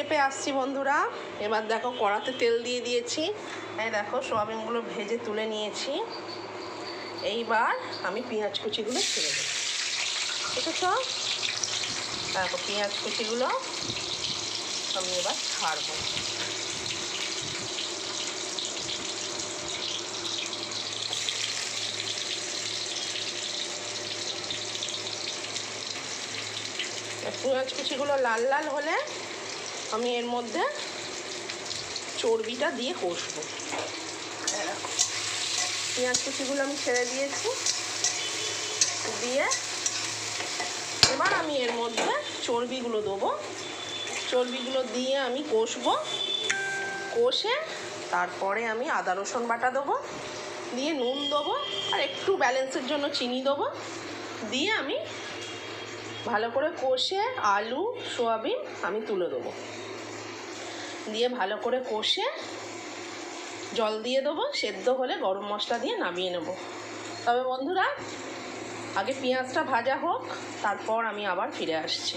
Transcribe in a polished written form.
স্টেপে আসছি বন্ধুরা। এবার দেখো কড়াতে তেল দিয়ে দিয়েছি। এই দেখো সোয়াবিনগুলো ভেজে তুলে নিয়েছি। এইবার আমি পেঁয়াজ কুচিগুলো ছেড়ে দেবো। দেখেছ? দেখো পেঁয়াজ কুচিগুলো আমি এবার ছাড়বো। পেঁয়াজ কুচিগুলো লাল লাল হলে আমি এর মধ্যে চর্বিটা দিয়ে কষবো। পেঁয়াজ কুচিগুলো আমি ছেড়ে দিয়েছি, দিয়ে এবার আমি এর মধ্যে চর্বিগুলো দেবো। চর্বিগুলো দিয়ে আমি কষবো। কষে তারপরে আমি আদা রসুন বাটা দেবো, দিয়ে নুন দেবো আর একটু ব্যালেন্সের জন্য চিনি দেবো। দিয়ে আমি ভালো করে কষে আলু সোয়াবিন আমি তুলে দেবো। দিয়ে ভালো করে কষে জল দিয়ে দেবো। সেদ্ধ হলে গরম মশলা দিয়ে নামিয়ে নেব। তবে বন্ধুরা আগে পেঁয়াজটা ভাজা হোক, তারপর আমি আবার ফিরে আসছি।